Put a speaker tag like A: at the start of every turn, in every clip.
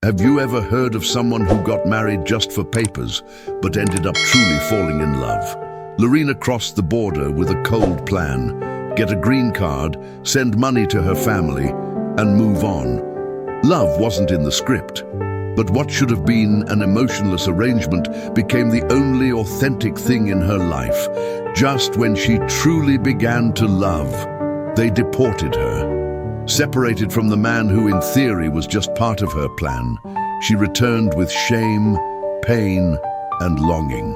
A: Have you ever heard of someone who got married just for papers, but ended up truly falling in love? Lorena crossed the border with a cold plan: get a green card, send money to her family, and move on. Love wasn't in the script, but what should have been an emotionless arrangement became the only authentic thing in her life. Just when she truly began to love, they deported her. Separated from the man who in theory was just part of her plan, she returned with shame, pain, and longing.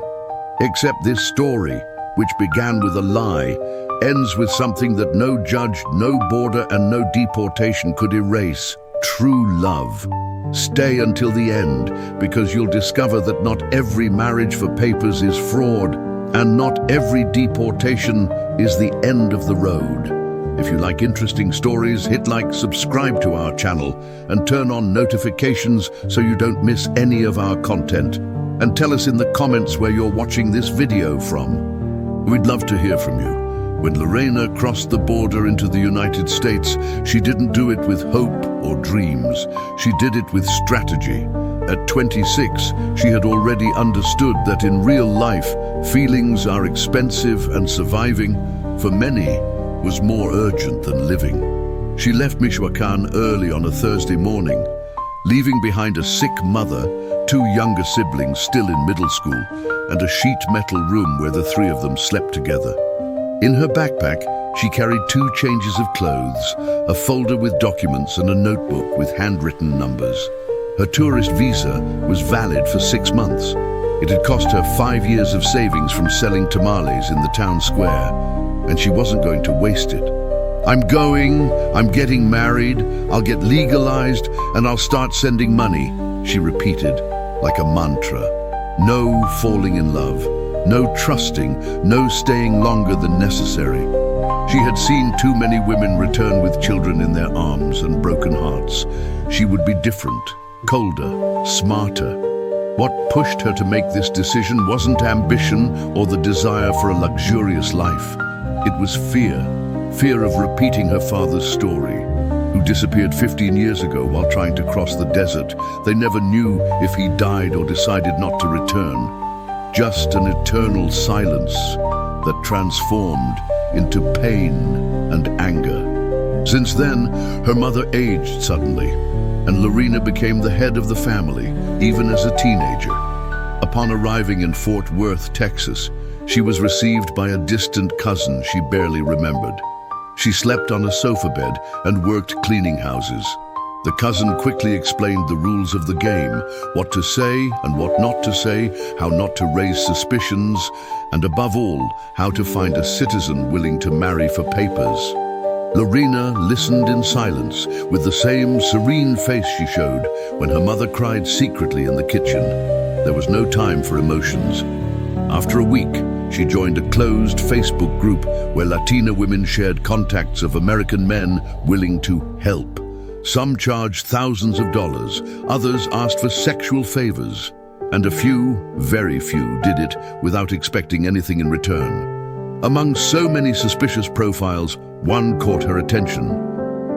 A: Except this story, which began with a lie, ends with something that no judge, no border, and no deportation could erase: true love. Stay until the end, because you'll discover that not every marriage for papers is fraud, and not every deportation is the end of the road. If you like interesting stories, hit like, subscribe to our channel, and turn on notifications so you don't miss any of our content. And tell us in the comments where you're watching this video from. We'd love to hear from you. When Lorena crossed the border into the United States, she didn't do it with hope or dreams. She did it with strategy. At 26, she had already understood that in real life, feelings are expensive and surviving, for many, was more urgent than living. She left Michoacan early on a Thursday morning, leaving behind a sick mother, two younger siblings still in middle school, and a sheet metal room where the three of them slept together. In her backpack, she carried 2 changes of clothes, a folder with documents, and a notebook with handwritten numbers. Her tourist visa was valid for 6 months. It had cost her 5 years of savings from selling tamales in the town square, and she wasn't going to waste it. I'm getting married, I'll get legalized, and I'll start sending money, she repeated like a mantra. No falling in love, no trusting, no staying longer than necessary. She had seen too many women return with children in their arms and broken hearts. She would be different, colder, smarter. What pushed her to make this decision wasn't ambition or the desire for a luxurious life. It was fear of repeating her father's story, who disappeared 15 years ago while trying to cross the desert. They never knew if he died or decided not to return. Just an eternal silence that transformed into pain and anger. Since then, her mother aged suddenly, and Lorena became the head of the family, even as a teenager. Upon arriving in Fort Worth, Texas, she was received by a distant cousin she barely remembered. She slept on a sofa bed and worked cleaning houses. The cousin quickly explained the rules of the game: what to say and what not to say, how not to raise suspicions, and above all, how to find a citizen willing to marry for papers. Lorena listened in silence, with the same serene face she showed when her mother cried secretly in the kitchen. There was no time for emotions. After a week, she joined a closed Facebook group where Latina women shared contacts of American men willing to help. Some charged thousands of dollars, others asked for sexual favors, and a few, very few, did it without expecting anything in return. Among so many suspicious profiles, one caught her attention.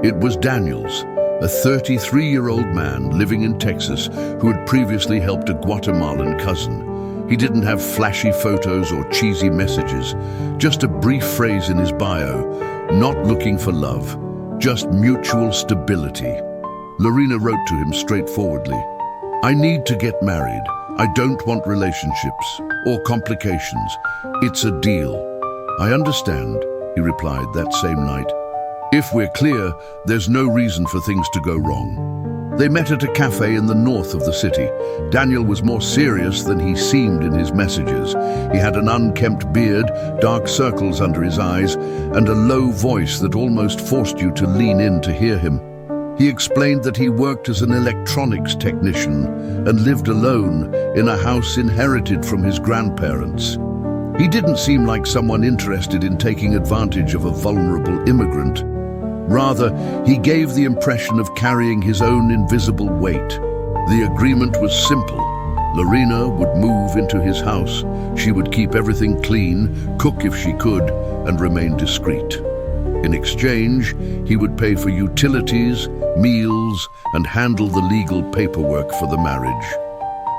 A: It was Daniel's, a 33-year-old man living in Texas who had previously helped a Guatemalan cousin. He didn't have flashy photos or cheesy messages, just a brief phrase in his bio: not looking for love, just mutual stability. Lorena wrote to him straightforwardly: I need to get married. I don't want relationships or complications. It's a deal. I understand, he replied that same night. If we're clear, there's no reason for things to go wrong. They met at a cafe in the north of the city. Daniel was more serious than he seemed in his messages. He had an unkempt beard, dark circles under his eyes, and a low voice that almost forced you to lean in to hear him. He explained that he worked as an electronics technician and lived alone in a house inherited from his grandparents. He didn't seem like someone interested in taking advantage of a vulnerable immigrant. Rather, he gave the impression of carrying his own invisible weight. The agreement was simple. Lorena would move into his house. She would keep everything clean, cook if she could, and remain discreet. In exchange, he would pay for utilities, meals, and handle the legal paperwork for the marriage.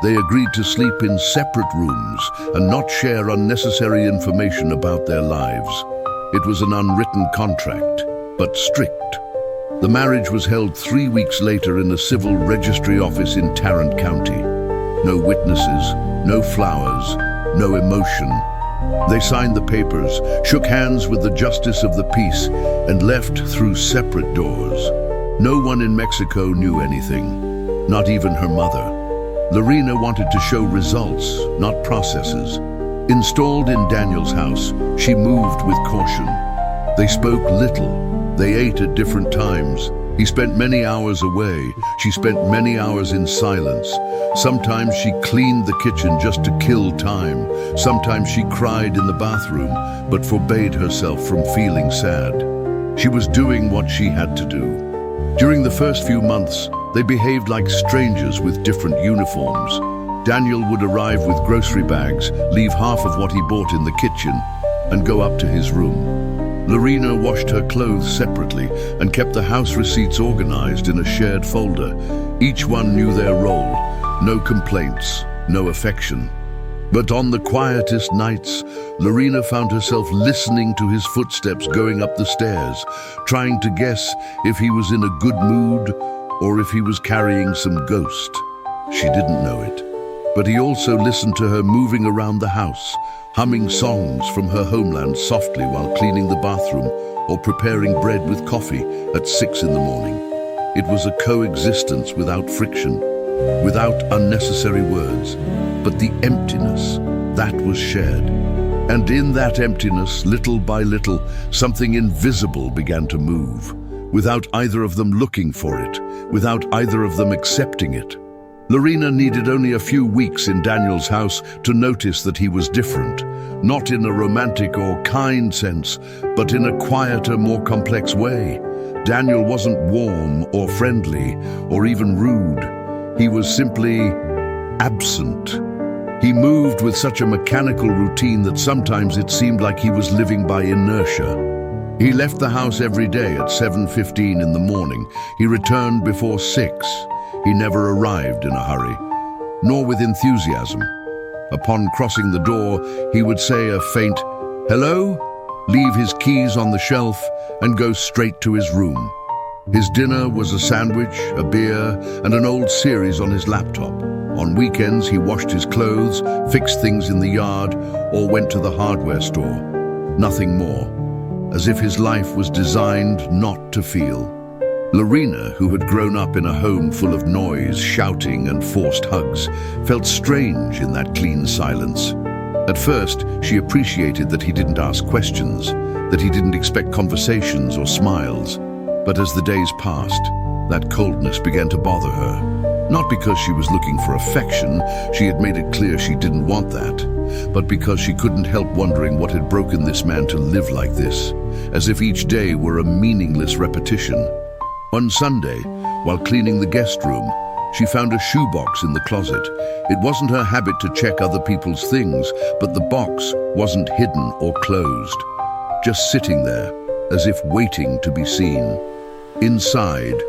A: They agreed to sleep in separate rooms and not share unnecessary information about their lives. It was an unwritten contract, but strict. The marriage was held 3 weeks later in a civil registry office in Tarrant County. No witnesses, no flowers, no emotion. They signed the papers, shook hands with the justice of the peace, and left through separate doors. No one in Mexico knew anything, not even her mother. Lorena wanted to show results, not processes. Installed in Daniel's house, she moved with caution. They spoke little. They ate at different times. He spent many hours away. She spent many hours in silence. Sometimes she cleaned the kitchen just to kill time. Sometimes she cried in the bathroom, but forbade herself from feeling sad. She was doing what she had to do. During the first few months, they behaved like strangers with different uniforms. Daniel would arrive with grocery bags, leave half of what he bought in the kitchen, and go up to his room. Lorena washed her clothes separately and kept the house receipts organized in a shared folder. Each one knew their role. No complaints, no affection. But on the quietest nights, Lorena found herself listening to his footsteps going up the stairs, trying to guess if he was in a good mood or if he was carrying some ghost. She didn't know it. But he also listened to her moving around the house, humming songs from her homeland softly while cleaning the bathroom or preparing bread with coffee at 6 in the morning. It was a coexistence without friction, without unnecessary words, but the emptiness, that was shared. And in that emptiness, little by little, something invisible began to move, without either of them looking for it, without either of them accepting it. Lorena needed only a few weeks in Daniel's house to notice that he was different, not in a romantic or kind sense, but in a quieter, more complex way. Daniel wasn't warm or friendly or even rude. He was simply absent. He moved with such a mechanical routine that sometimes it seemed like he was living by inertia. He left the house every day at 7:15 in the morning. He returned before 6. He never arrived in a hurry, nor with enthusiasm. Upon crossing the door, he would say a faint, "Hello?" leave his keys on the shelf, and go straight to his room. His dinner was a sandwich, a beer, and an old series on his laptop. On weekends, he washed his clothes, fixed things in the yard, or went to the hardware store. Nothing more, as if his life was designed not to feel. Lorena, who had grown up in a home full of noise, shouting, and forced hugs, felt strange in that clean silence. At first, she appreciated that he didn't ask questions, that he didn't expect conversations or smiles. But as the days passed, that coldness began to bother her. Not because she was looking for affection, she had made it clear she didn't want that, but because she couldn't help wondering what had broken this man to live like this, as if each day were a meaningless repetition. One Sunday, while cleaning the guest room, she found a shoebox in the closet. It wasn't her habit to check other people's things, but the box wasn't hidden or closed, just sitting there, as if waiting to be seen. Inside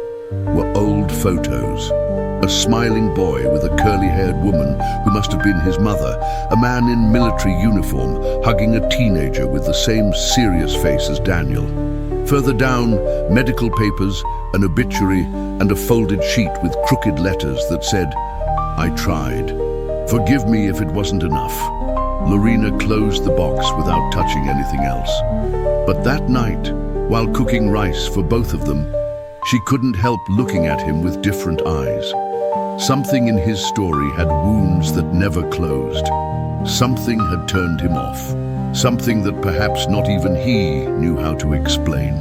A: were old photos. A smiling boy with a curly-haired woman who must have been his mother, a man in military uniform hugging a teenager with the same serious face as Daniel. Further down, medical papers, an obituary, and a folded sheet with crooked letters that said, "I tried. Forgive me if it wasn't enough." Lorena closed the box without touching anything else. But that night, while cooking rice for both of them, she couldn't help looking at him with different eyes. Something in his story had wounds that never closed. Something had turned him off. Something that perhaps not even he knew how to explain.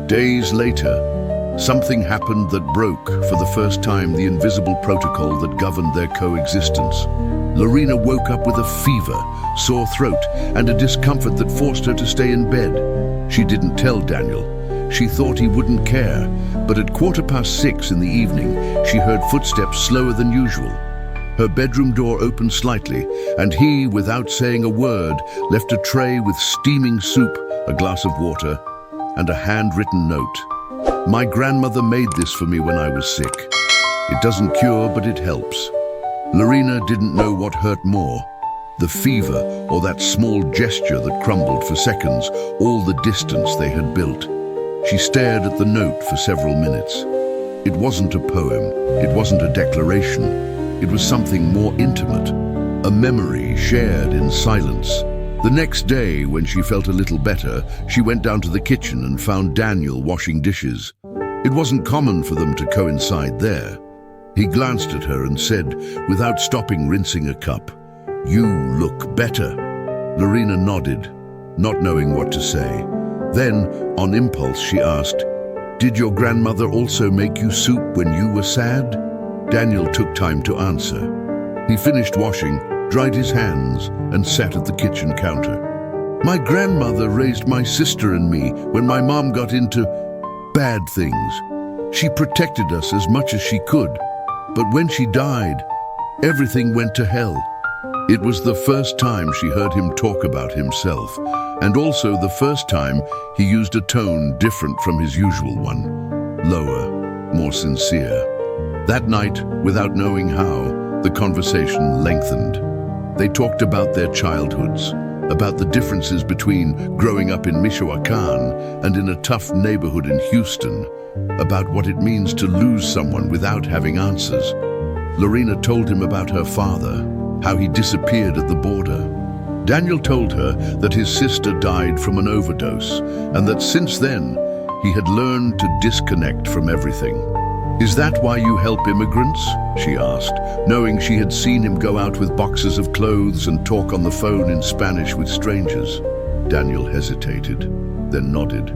A: Days later, something happened that broke, for the first time, the invisible protocol that governed their coexistence. Lorena woke up with a fever, sore throat, and a discomfort that forced her to stay in bed. She didn't tell Daniel. She thought he wouldn't care, but at 6:15 in the evening, she heard footsteps slower than usual. Her bedroom door opened slightly, and he, without saying a word, left a tray with steaming soup, a glass of water, and a handwritten note. "My grandmother made this for me when I was sick. It doesn't cure, but it helps." Lorena didn't know what hurt more, the fever or that small gesture that crumbled for seconds all the distance they had built. She stared at the note for several minutes. It wasn't a poem, it wasn't a declaration. It was something more intimate, a memory shared in silence. The next day, when she felt a little better, she went down to the kitchen and found Daniel washing dishes. It wasn't common for them to coincide there. He glanced at her and said, without stopping rinsing a cup, "You look better." Lorena nodded, not knowing what to say. Then, on impulse, she asked, "Did your grandmother also make you soup when you were sad?" Daniel took time to answer. He finished washing, dried his hands, and sat at the kitchen counter. "My grandmother raised my sister and me when my mom got into bad things. She protected us as much as she could. But when she died, everything went to hell." It was the first time she heard him talk about himself, and also the first time he used a tone different from his usual one, lower, more sincere. That night, without knowing how, the conversation lengthened. They talked about their childhoods, about the differences between growing up in Michoacan and in a tough neighborhood in Houston, about what it means to lose someone without having answers. Lorena told him about her father, how he disappeared at the border. Daniel told her that his sister died from an overdose, and that since then, he had learned to disconnect from everything. "Is that why you help immigrants?" she asked, knowing she had seen him go out with boxes of clothes and talk on the phone in Spanish with strangers. Daniel hesitated, then nodded.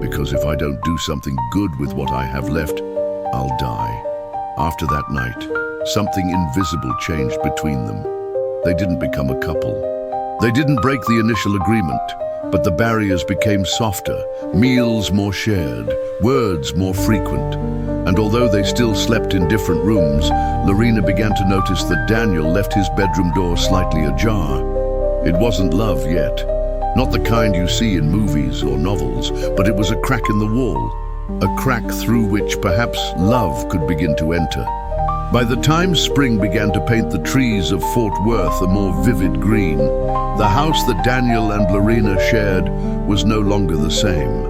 A: "Because if I don't do something good with what I have left, I'll die." After that night, something invisible changed between them. They didn't become a couple. They didn't break the initial agreement, but the barriers became softer, meals more shared, words more frequent. And although they still slept in different rooms, Lorena began to notice that Daniel left his bedroom door slightly ajar. It wasn't love yet, not the kind you see in movies or novels, but it was a crack in the wall, a crack through which perhaps love could begin to enter. By the time spring began to paint the trees of Fort Worth a more vivid green, the house that Daniel and Lorena shared was no longer the same.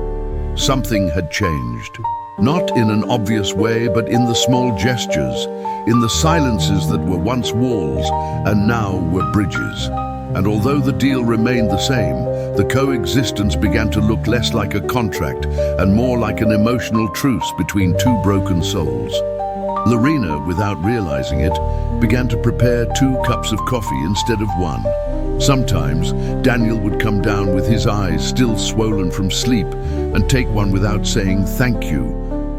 A: Something had changed. Not in an obvious way, but in the small gestures, in the silences that were once walls and now were bridges. And although the deal remained the same, the coexistence began to look less like a contract and more like an emotional truce between two broken souls. Lorena, without realizing it, began to prepare 2 cups of coffee instead of 1. Sometimes, Daniel would come down with his eyes still swollen from sleep and take one without saying thank you,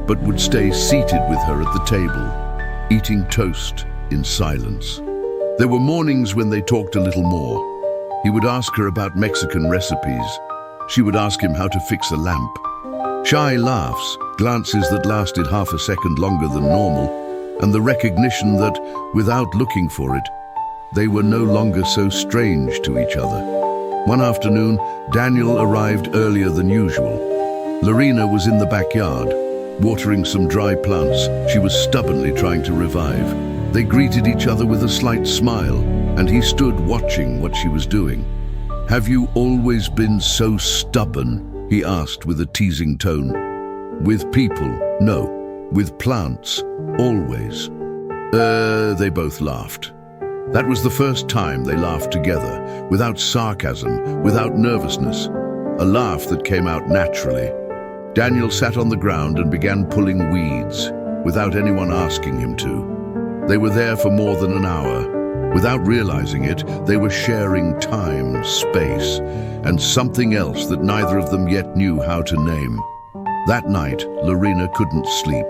A: but would stay seated with her at the table, eating toast in silence. There were mornings when they talked a little more. He would ask her about Mexican recipes. She would ask him how to fix a lamp. Shy laughs, glances that lasted half a second longer than normal, and the recognition that, without looking for it, they were no longer so strange to each other. One afternoon, Daniel arrived earlier than usual. Lorena was in the backyard, watering some dry plants she was stubbornly trying to revive. They greeted each other with a slight smile, and he stood watching what she was doing. "Have you always been so stubborn?" he asked with a teasing tone. "With people, no. With plants, always." They both laughed. That was the first time they laughed together, without sarcasm, without nervousness. A laugh that came out naturally. Daniel sat on the ground and began pulling weeds, without anyone asking him to. They were there for more than an hour. Without realizing it, they were sharing time, space, and something else that neither of them yet knew how to name. That night, Lorena couldn't sleep.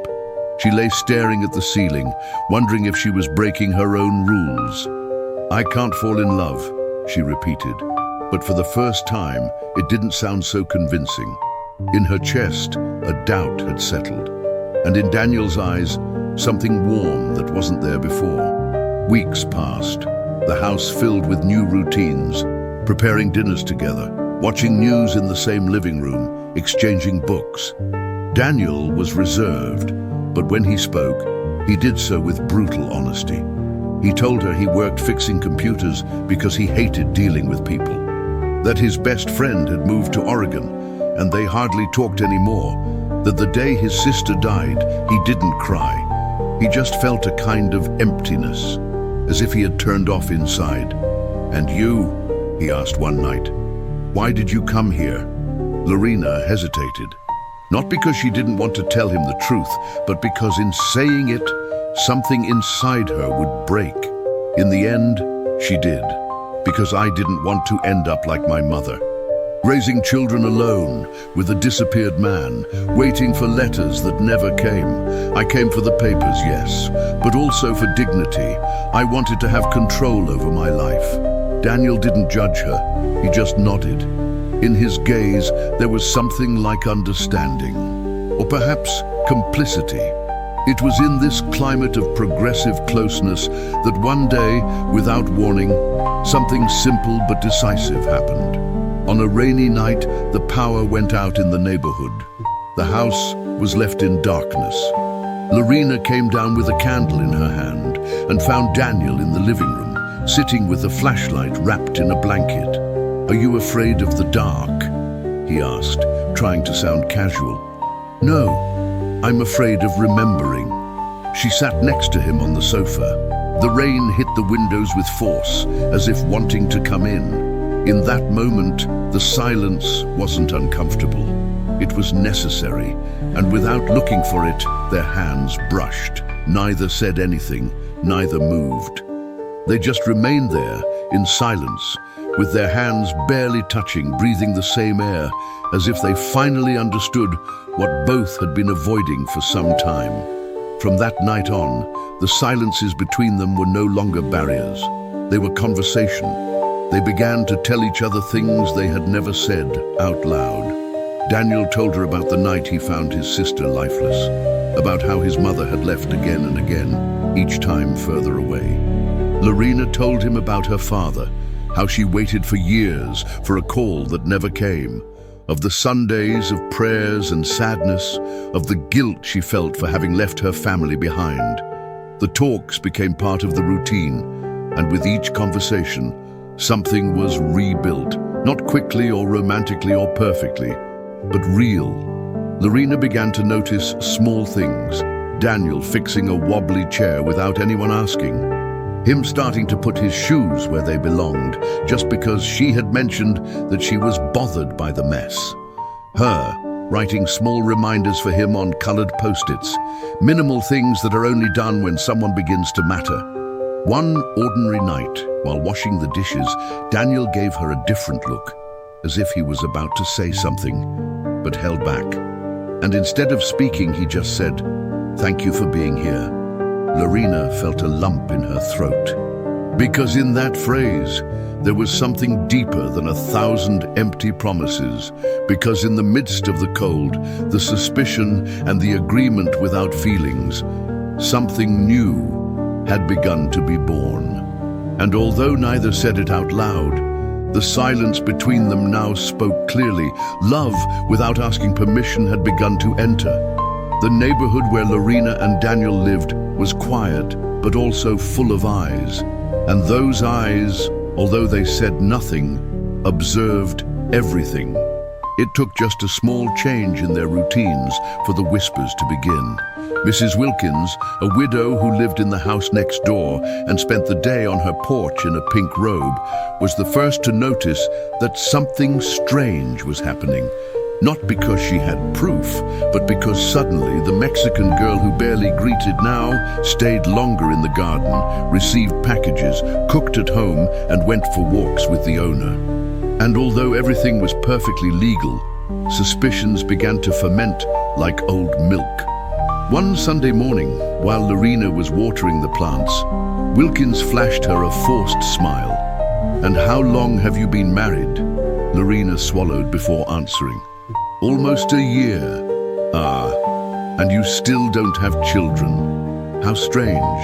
A: She lay staring at the ceiling, wondering if she was breaking her own rules. "I can't fall in love," she repeated. But for the first time, it didn't sound so convincing. In her chest, a doubt had settled. And in Daniel's eyes, something warm that wasn't there before. Weeks passed, the house filled with new routines, preparing dinners together, watching news in the same living room, exchanging books. Daniel was reserved, but when he spoke, he did so with brutal honesty. He told her he worked fixing computers because he hated dealing with people, that his best friend had moved to Oregon and they hardly talked anymore, that the day his sister died, he didn't cry. He just felt a kind of emptiness, as if he had turned off inside. "And you?" he asked one night. "Why did you come here?" Lorena hesitated, not because she didn't want to tell him the truth, but because in saying it, something inside her would break. In the end, she did, because I didn't want to end up like my mother. Raising children alone, with a disappeared man, waiting for letters that never came. I came for the papers, yes, but also for dignity. I wanted to have control over my life. Daniel didn't judge her, he just nodded. In his gaze, there was something like understanding, or perhaps complicity. It was in this climate of progressive closeness that one day, without warning, something simple but decisive happened. On a rainy night, the power went out in the neighborhood. The house was left in darkness. Lorena came down with a candle in her hand and found Daniel in the living room, sitting with a flashlight wrapped in a blanket. "Are you afraid of the dark?" he asked, trying to sound casual. "No, I'm afraid of remembering." She sat next to him on the sofa. The rain hit the windows with force, as if wanting to come in. In that moment, the silence wasn't uncomfortable. It was necessary, and without looking for it, their hands brushed. Neither said anything, neither moved. They just remained there, in silence, with their hands barely touching, breathing the same air, as if they finally understood what both had been avoiding for some time. From that night on, the silences between them were no longer barriers. They were conversation. They began to tell each other things they had never said out loud. Daniel told her about the night he found his sister lifeless, about how his mother had left again and again, each time further away. Lorena told him about her father, how she waited for years for a call that never came, of the Sundays of prayers and sadness, of the guilt she felt for having left her family behind. The talks became part of the routine, and with each conversation, something was rebuilt, not quickly or romantically or perfectly, but real. Lorena began to notice small things. Daniel fixing a wobbly chair without anyone asking. Him starting to put his shoes where they belonged, just because she had mentioned that she was bothered by the mess. Her writing small reminders for him on colored post-its, minimal things that are only done when someone begins to matter. One ordinary night, while washing the dishes, Daniel gave her a different look, as if he was about to say something, but held back. And instead of speaking, he just said, "Thank you for being here." Lorena felt a lump in her throat. Because in that phrase, there was something deeper than 1,000 empty promises. Because in the midst of the cold, the suspicion and the agreement without feelings, something new had begun to be born. And although neither said it out loud, the silence between them now spoke clearly. Love, without asking permission, had begun to enter. The neighborhood where Lorena and Daniel lived was quiet, but also full of eyes. And those eyes, although they said nothing, observed everything. It took just a small change in their routines for the whispers to begin. Mrs. Wilkins, a widow who lived in the house next door and spent the day on her porch in a pink robe, was the first to notice that something strange was happening. Not because she had proof, but because suddenly the Mexican girl who barely greeted now stayed longer in the garden, received packages, cooked at home, and went for walks with the owner. And although everything was perfectly legal, suspicions began to ferment like old milk. One Sunday morning, while Lorena was watering the plants, Wilkins flashed her a forced smile. "And how long have you been married?" Lorena swallowed before answering. "Almost a year." "Ah, and you still don't have children. How strange."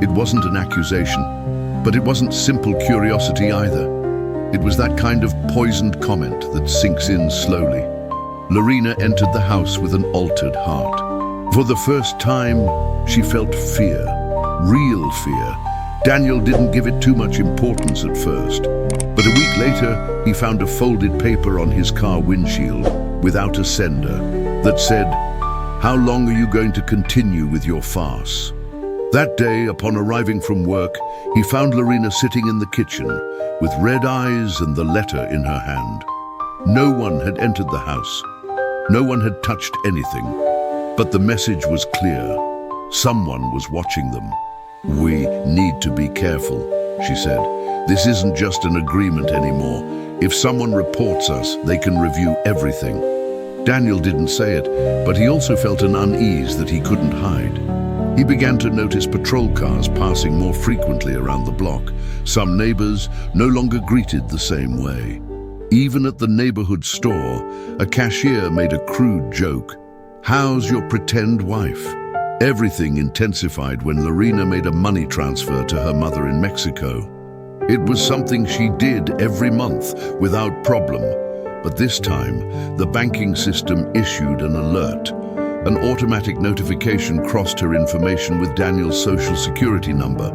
A: It wasn't an accusation, but it wasn't simple curiosity either. It was that kind of poisoned comment that sinks in slowly. Lorena entered the house with an altered heart. For the first time, she felt fear, real fear. Daniel didn't give it too much importance at first, but a week later, he found a folded paper on his car windshield without a sender that said, "How long are you going to continue with your farce?" That day, upon arriving from work, he found Lorena sitting in the kitchen with red eyes and the letter in her hand. No one had entered the house. No one had touched anything. But the message was clear. Someone was watching them. "We need to be careful," she said. "This isn't just an agreement anymore. If someone reports us, they can review everything." Daniel didn't say it, but he also felt an unease that he couldn't hide. He began to notice patrol cars passing more frequently around the block. Some neighbors no longer greeted the same way. Even at the neighborhood store, a cashier made a crude joke. "How's your pretend wife?" Everything intensified when Lorena made a money transfer to her mother in Mexico. It was something she did every month without problem. But this time, the banking system issued an alert. An automatic notification crossed her information with Daniel's social security number.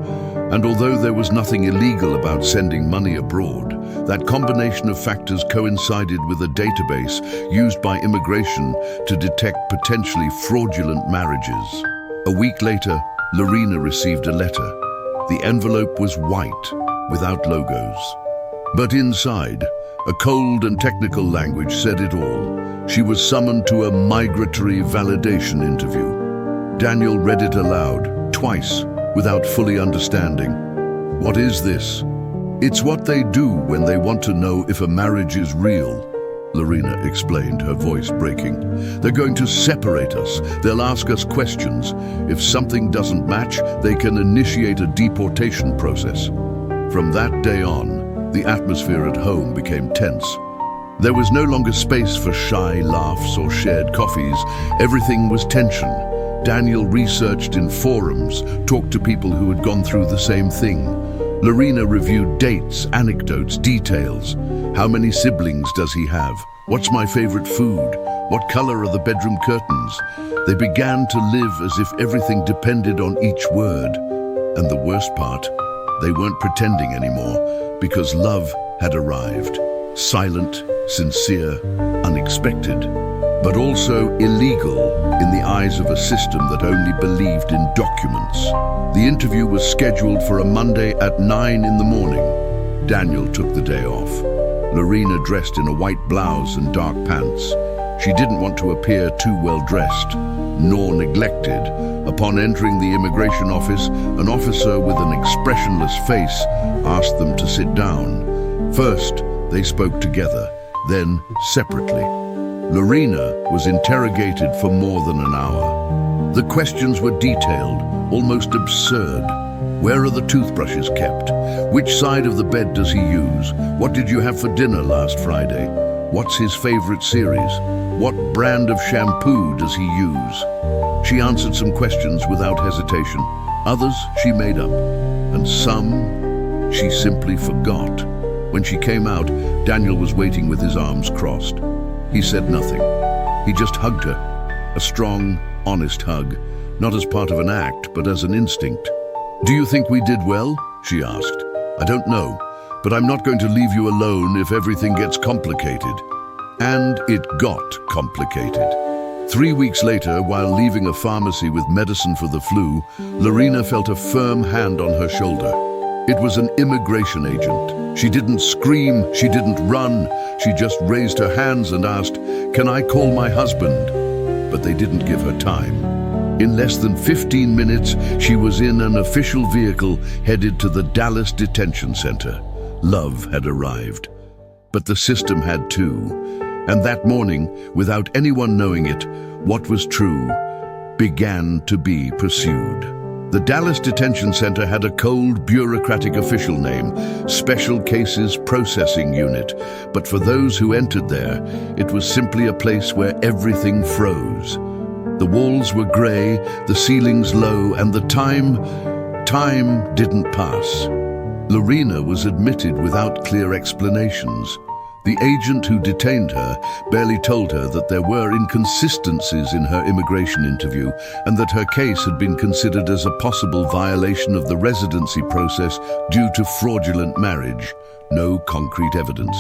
A: And although there was nothing illegal about sending money abroad, that combination of factors coincided with a database used by immigration to detect potentially fraudulent marriages. A week later, Lorena received a letter. The envelope was white, without logos. But inside, a cold and technical language said it all. She was summoned to a migratory validation interview. Daniel read it aloud, twice, without fully understanding. "What is this?" "It's what they do when they want to know if a marriage is real," Lorena explained, her voice breaking. "They're going to separate us. They'll ask us questions. If something doesn't match, they can initiate a deportation process." From that day on, the atmosphere at home became tense. There was no longer space for shy laughs or shared coffees. Everything was tension. Daniel researched in forums, talked to people who had gone through the same thing. Lorena reviewed dates, anecdotes, details. How many siblings does he have? What's my favorite food? What color are the bedroom curtains? They began to live as if everything depended on each word. And the worst part, they weren't pretending anymore, because love had arrived. Silent, sincere, unexpected, but also illegal in the eyes of a system that only believed in documents. The interview was scheduled for a Monday at 9 in the morning. Daniel took the day off. Lorena dressed in a white blouse and dark pants. She didn't want to appear too well dressed, nor neglected. Upon entering the immigration office, an officer with an expressionless face asked them to sit down. First, they spoke together, then separately. Lorena was interrogated for more than an hour. The questions were detailed, almost absurd. Where are the toothbrushes kept? Which side of the bed does he use? What did you have for dinner last Friday? What's his favorite series? What brand of shampoo does he use? She answered some questions without hesitation. Others she made up, and some she simply forgot. When she came out, Daniel was waiting with his arms crossed. He said nothing. He just hugged her. A strong, honest hug, not as part of an act, but as an instinct. "Do you think we did well?" she asked. "I don't know, but I'm not going to leave you alone if everything gets complicated." And it got complicated. 3 weeks later, while leaving a pharmacy with medicine for the flu, Lorena felt a firm hand on her shoulder. It was an immigration agent. She didn't scream, she didn't run. She just raised her hands and asked, "Can I call my husband?" But they didn't give her time. In less than 15 minutes, she was in an official vehicle headed to the Dallas Detention Center. Love had arrived. But the system had too. And that morning, without anyone knowing it, what was true began to be pursued. The Dallas Detention Center had a cold, bureaucratic official name, Special Cases Processing Unit. But for those who entered there, it was simply a place where everything froze. The walls were gray, the ceilings low, and the time didn't pass. Lorena was admitted without clear explanations. The agent who detained her barely told her that there were inconsistencies in her immigration interview and that her case had been considered as a possible violation of the residency process due to fraudulent marriage. No concrete evidence,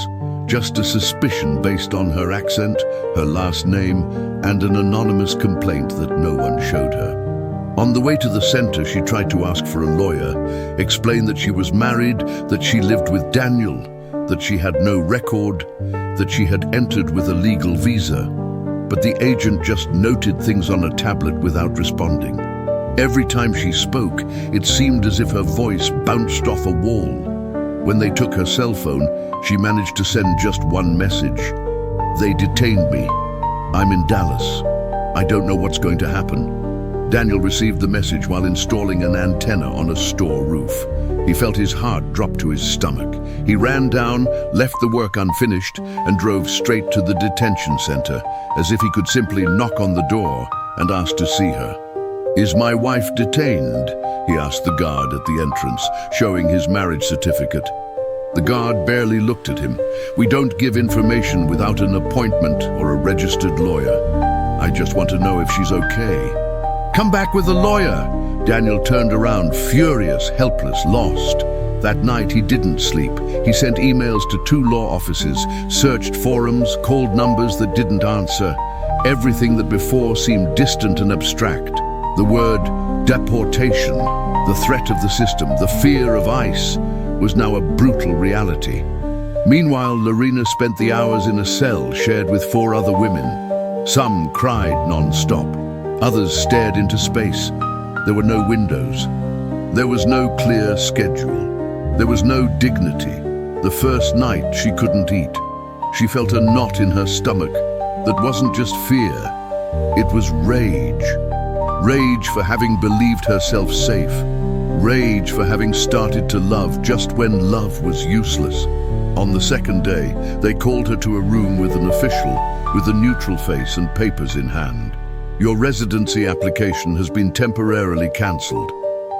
A: just a suspicion based on her accent, her last name, and an anonymous complaint that no one showed her. On the way to the center, she tried to ask for a lawyer, explain that she was married, that she lived with Daniel, that she had no record, that she had entered with a legal visa. But the agent just noted things on a tablet without responding. Every time she spoke, it seemed as if her voice bounced off a wall. When they took her cell phone, she managed to send just one message. "They detained me. I'm in Dallas. I don't know what's going to happen." Daniel received the message while installing an antenna on a store roof. He felt his heart drop to his stomach. He ran down, left the work unfinished, and drove straight to the detention center, as if he could simply knock on the door and ask to see her. "Is my wife detained?" he asked the guard at the entrance, showing his marriage certificate. The guard barely looked at him. "We don't give information without an appointment or a registered lawyer. I just want to know if she's okay." "Come back with a lawyer!" Daniel turned around, furious, helpless, lost. That night he didn't sleep. He sent emails to 2 law offices, searched forums, called numbers that didn't answer. Everything that before seemed distant and abstract. The word deportation, the threat of the system, the fear of ICE, was now a brutal reality. Meanwhile, Lorena spent the hours in a cell shared with 4 other women. Some cried non-stop. Others stared into space. There were no windows. There was no clear schedule. There was no dignity. The first night she couldn't eat. She felt a knot in her stomach that wasn't just fear. It was rage. Rage for having believed herself safe. Rage for having started to love just when love was useless. On the second day, they called her to a room with an official, with a neutral face and papers in hand. "Your residency application has been temporarily cancelled.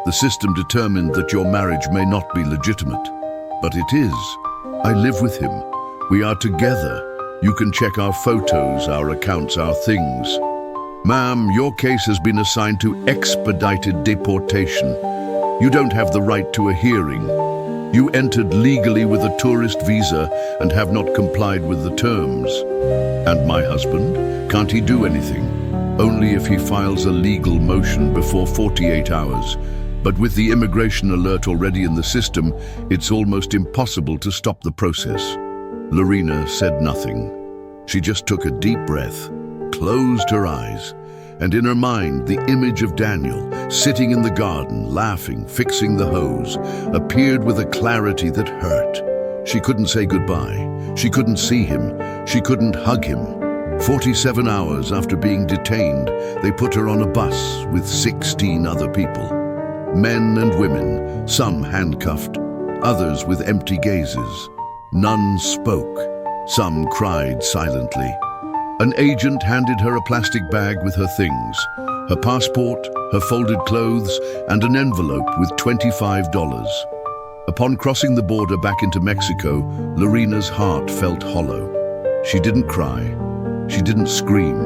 A: The system determined that your marriage may not be legitimate. But it is. I live with him. We are together. You can check our photos, our accounts, our things. Ma'am, your case has been assigned to expedited deportation. You don't have the right to a hearing. You entered legally with a tourist visa and have not complied with the terms. And my husband? Can't he do anything? Only if he files a legal motion before 48 hours. But with the immigration alert already in the system, it's almost impossible to stop the process." Lorena said nothing. She just took a deep breath, closed her eyes, and in her mind, the image of Daniel, sitting in the garden, laughing, fixing the hose, appeared with a clarity that hurt. She couldn't say goodbye. She couldn't see him. She couldn't hug him. 47 hours after being detained, they put her on a bus with 16 other people. Men and women, some handcuffed, others with empty gazes. None spoke. Some cried silently. An agent handed her a plastic bag with her things, her passport, her folded clothes, and an envelope with $25. Upon crossing the border back into Mexico, Lorena's heart felt hollow. She didn't cry. She didn't scream.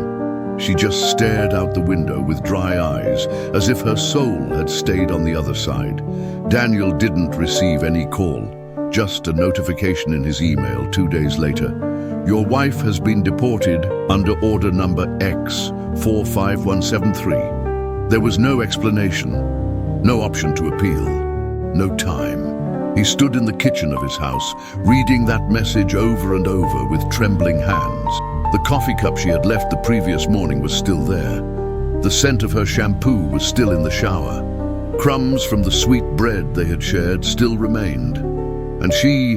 A: She just stared out the window with dry eyes, as if her soul had stayed on the other side. Daniel didn't receive any call, just a notification in his email 2 days later. "Your wife has been deported under order number X 45173. There was no explanation, no option to appeal, no time. He stood in the kitchen of his house, reading that message over and over with trembling hands. The coffee cup she had left the previous morning was still there. The scent of her shampoo was still in the shower. Crumbs from the sweet bread they had shared still remained. And she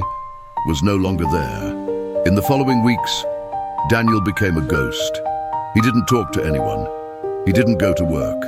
A: was no longer there. In the following weeks, Daniel became a ghost. He didn't talk to anyone. He didn't go to work.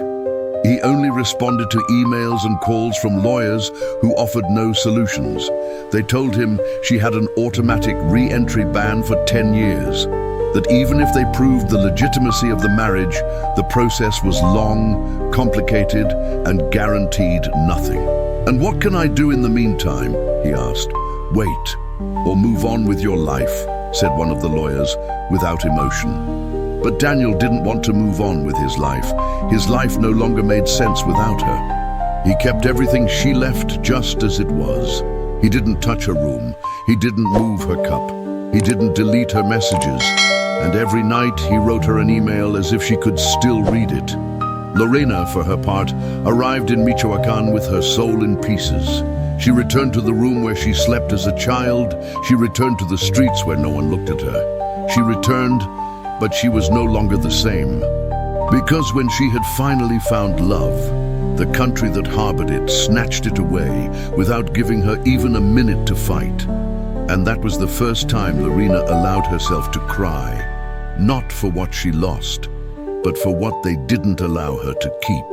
A: He only responded to emails and calls from lawyers who offered no solutions. They told him she had an automatic re-entry ban for 10 years, that even if they proved the legitimacy of the marriage, the process was long, complicated, and guaranteed nothing. "And what can I do in the meantime?" he asked. "Wait, or move on with your life?" said one of the lawyers, without emotion. But Daniel didn't want to move on with his life. His life no longer made sense without her. He kept everything she left just as it was. He didn't touch her room. He didn't move her cup. He didn't delete her messages. And every night he wrote her an email as if she could still read it. Lorena, for her part, arrived in Michoacan with her soul in pieces. She returned to the room where she slept as a child. She returned to the streets where no one looked at her. She returned, but she was no longer the same. Because when she had finally found love, the country that harbored it snatched it away without giving her even a minute to fight. And that was the first time Lorena allowed herself to cry, not for what she lost, but for what they didn't allow her to keep.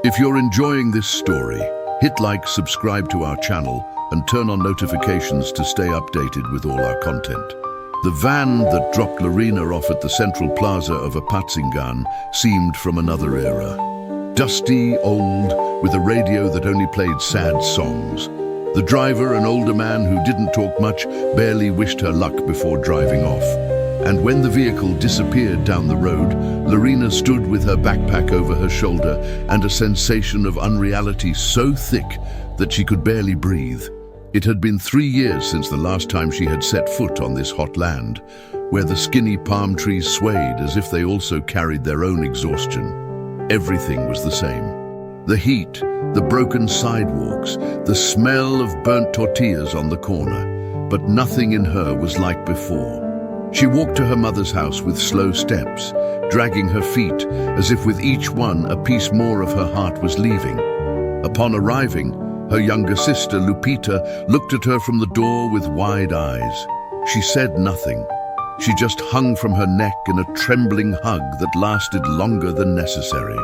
A: If you're enjoying this story, hit like, subscribe to our channel, and turn on notifications to stay updated with all our content. The van that dropped Lorena off at the central plaza of Apatzingan seemed from another era. Dusty, old, with a radio that only played sad songs. The driver, an older man who didn't talk much, barely wished her luck before driving off. And when the vehicle disappeared down the road, Lorena stood with her backpack over her shoulder and a sensation of unreality so thick that she could barely breathe. It had been 3 years since the last time she had set foot on this hot land, where the skinny palm trees swayed as if they also carried their own exhaustion. Everything was the same. The heat, the broken sidewalks, the smell of burnt tortillas on the corner, but nothing in her was like before. She walked to her mother's house with slow steps, dragging her feet as if with each one a piece more of her heart was leaving. Upon arriving, her younger sister, Lupita, looked at her from the door with wide eyes. She said nothing. She just hung from her neck in a trembling hug that lasted longer than necessary.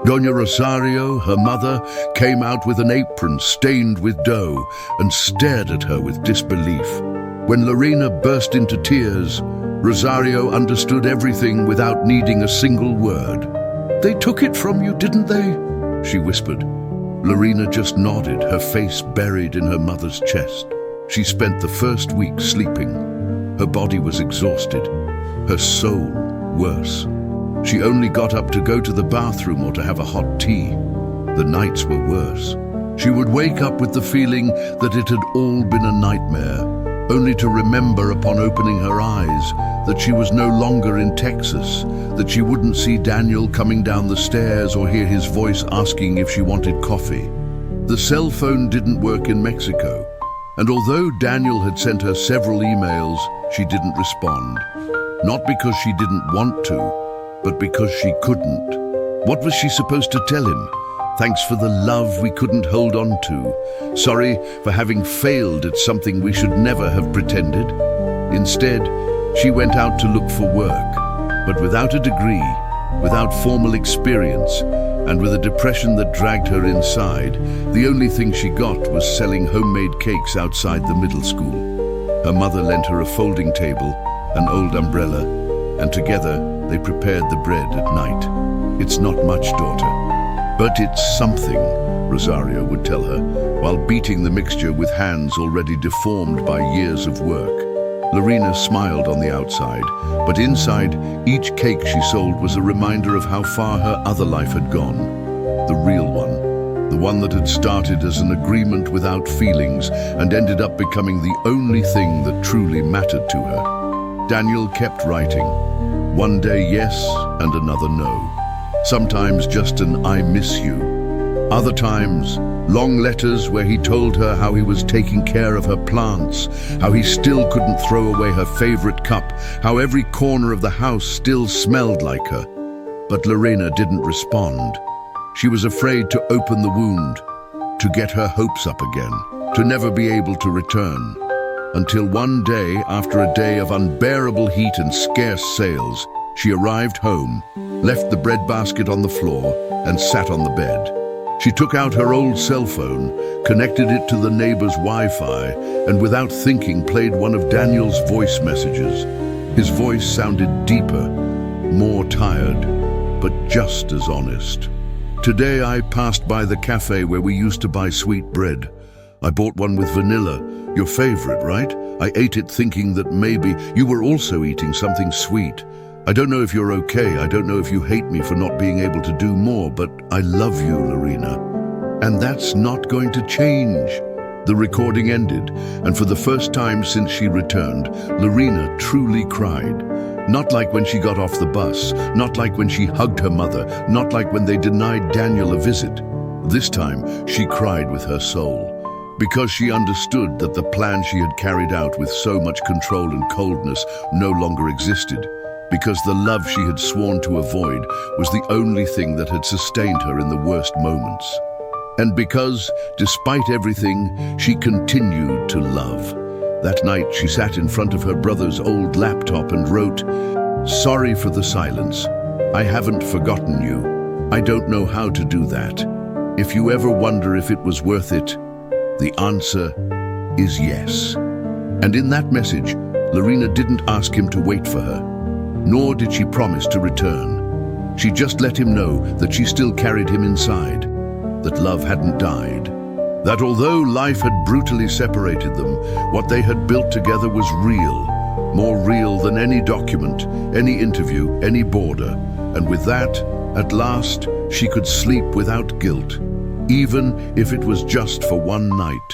A: Doña Rosario, her mother, came out with an apron stained with dough and stared at her with disbelief. When Lorena burst into tears, Rosario understood everything without needing a single word. "They took it from you, didn't they?" she whispered. Lorena just nodded, her face buried in her mother's chest. She spent the first week sleeping. Her body was exhausted, her soul worse. She only got up to go to the bathroom or to have a hot tea. The nights were worse. She would wake up with the feeling that it had all been a nightmare, only to remember upon opening her eyes that she was no longer in Texas, that she wouldn't see Daniel coming down the stairs or hear his voice asking if she wanted coffee. The cell phone didn't work in Mexico, and although Daniel had sent her several emails, she didn't respond. Not because she didn't want to, but because she couldn't. What was she supposed to tell him? Thanks for the love we couldn't hold on to. Sorry for having failed at something we should never have pretended. Instead, she went out to look for work, but without a degree, without formal experience, and with a depression that dragged her inside, the only thing she got was selling homemade cakes outside the middle school. Her mother lent her a folding table, an old umbrella, and together they prepared the bread at night. "It's not much, daughter, but it's something," Rosario would tell her, while beating the mixture with hands already deformed by years of work. Lorena smiled on the outside, but inside, each cake she sold was a reminder of how far her other life had gone. The real one. The one that had started as an agreement without feelings and ended up becoming the only thing that truly mattered to her. Daniel kept writing. One day yes, and another no. Sometimes just an "I miss you." Other times, long letters where he told her how he was taking care of her plants, how he still couldn't throw away her favorite cup, how every corner of the house still smelled like her. But Lorena didn't respond. She was afraid to open the wound, to get her hopes up again, to never be able to return. Until one day, after a day of unbearable heat and scarce sales, she arrived home, left the bread basket on the floor, and sat on the bed. She took out her old cell phone, connected it to the neighbor's Wi-Fi, and without thinking played one of Daniel's voice messages. His voice sounded deeper, more tired, but just as honest. "Today I passed by the cafe where we used to buy sweet bread. I bought one with vanilla, your favorite, right? I ate it thinking that maybe you were also eating something sweet. I don't know if you're okay, I don't know if you hate me for not being able to do more, but I love you, Lorena. And that's not going to change. The recording ended, and for the first time since she returned, Lorena truly cried. Not like when she got off the bus, not like when she hugged her mother, not like when they denied Daniel a visit. This time, she cried with her soul, because she understood that the plan she had carried out with so much control and coldness no longer existed, because the love she had sworn to avoid was the only thing that had sustained her in the worst moments. And because, despite everything, she continued to love. That night, she sat in front of her brother's old laptop and wrote, "Sorry for the silence. I haven't forgotten you. I don't know how to do that. If you ever wonder if it was worth it, the answer is yes." And in that message, Lorena didn't ask him to wait for her, nor did she promise to return. She just let him know that she still carried him inside, that love hadn't died, that although life had brutally separated them, what they had built together was real, more real than any document, any interview, any border. And with that, at last, she could sleep without guilt, even if it was just for one night.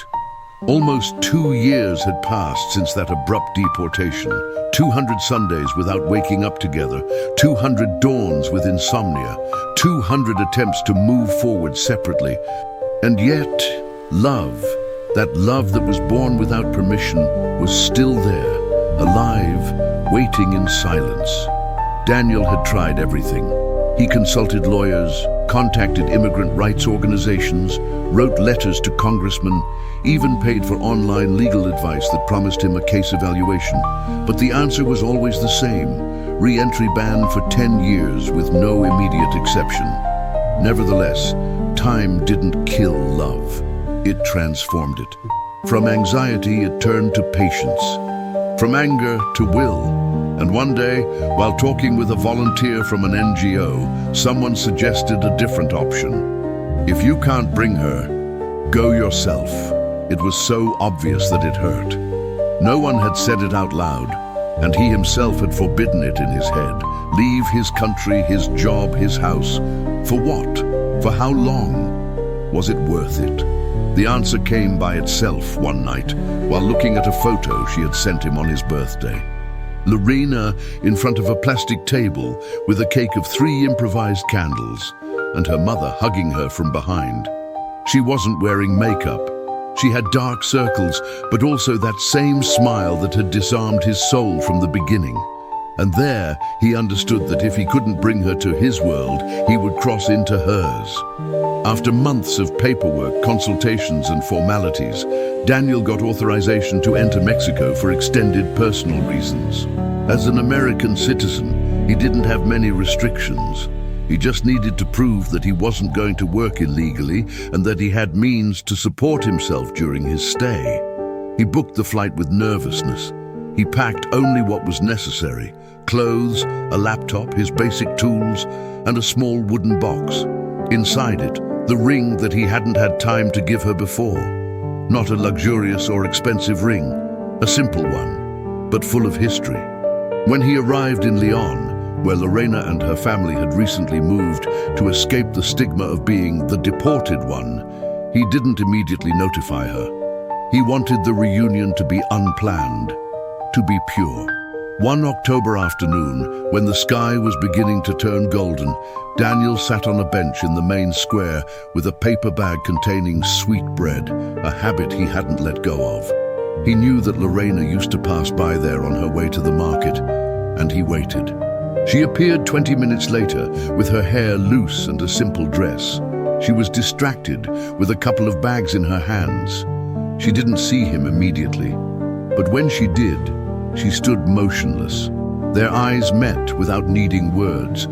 A: Almost 2 years had passed since that abrupt deportation. 200 Sundays without waking up together, 200 dawns with insomnia, 200 attempts to move forward separately. And yet, love, that love that was born without permission, was still there, alive, waiting in silence. Daniel had tried everything. He consulted lawyers, contacted immigrant rights organizations, wrote letters to congressmen, even paid for online legal advice that promised him a case evaluation. But the answer was always the same: re-entry ban for 10 years with no immediate exception. Nevertheless, time didn't kill love. It transformed it. From anxiety, it turned to patience. From anger to will. And one day, while talking with a volunteer from an NGO, someone suggested a different option. If you can't bring her, go yourself. It was so obvious that it hurt. No one had said it out loud, and he himself had forbidden it in his head. Leave his country, his job, his house. For what? For how long? Was it worth it? The answer came by itself one night, while looking at a photo she had sent him on his birthday. Lorena in front of a plastic table with a cake of 3 improvised candles, and her mother hugging her from behind. She wasn't wearing makeup. She had dark circles, but also that same smile that had disarmed his soul from the beginning. And there, he understood that if he couldn't bring her to his world, he would cross into hers. After months of paperwork, consultations, and formalities, Daniel got authorization to enter Mexico for extended personal reasons. As an American citizen, he didn't have many restrictions. He just needed to prove that he wasn't going to work illegally and that he had means to support himself during his stay. He booked the flight with nervousness. He packed only what was necessary: clothes, a laptop, his basic tools, and a small wooden box. Inside it, the ring that he hadn't had time to give her before. Not a luxurious or expensive ring, a simple one, but full of history. When he arrived in Leon, where Lorena and her family had recently moved to escape the stigma of being the deported one, he didn't immediately notify her. He wanted the reunion to be unplanned, to be pure. One October afternoon, when the sky was beginning to turn golden, Daniel sat on a bench in the main square with a paper bag containing sweet bread, a habit he hadn't let go of. He knew that Lorena used to pass by there on her way to the market, and he waited. She appeared 20 minutes later with her hair loose and a simple dress. She was distracted with a couple of bags in her hands. She didn't see him immediately, but when she did, she stood motionless. Their eyes met without needing words.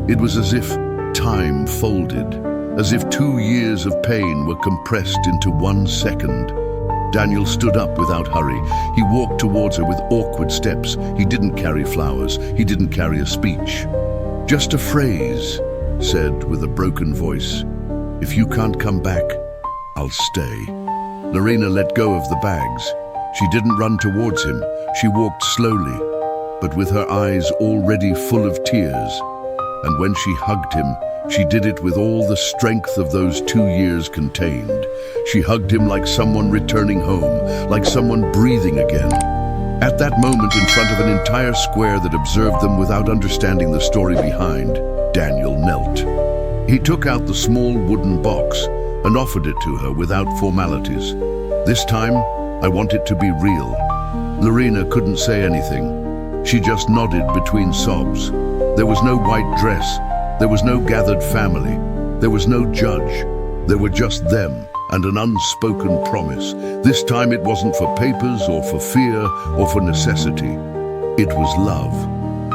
A: It was as if time folded, as if 2 years of pain were compressed into 1 second. Daniel stood up without hurry. He walked towards her with awkward steps. He didn't carry flowers. He didn't carry a speech. Just a phrase, said with a broken voice, "If you can't come back, I'll stay." Lorena let go of the bags. She didn't run towards him. She walked slowly, but with her eyes already full of tears. And when she hugged him, she did it with all the strength of those 2 years contained. She hugged him like someone returning home, like someone breathing again. At that moment, in front of an entire square that observed them without understanding the story behind, Daniel knelt. He took out the small wooden box and offered it to her without formalities. This time, I want it to be real. Lorena couldn't say anything. She just nodded between sobs. There was no white dress. There was no gathered family. There was no judge. There were just them and an unspoken promise. This time it wasn't for papers or for fear or for necessity. It was love,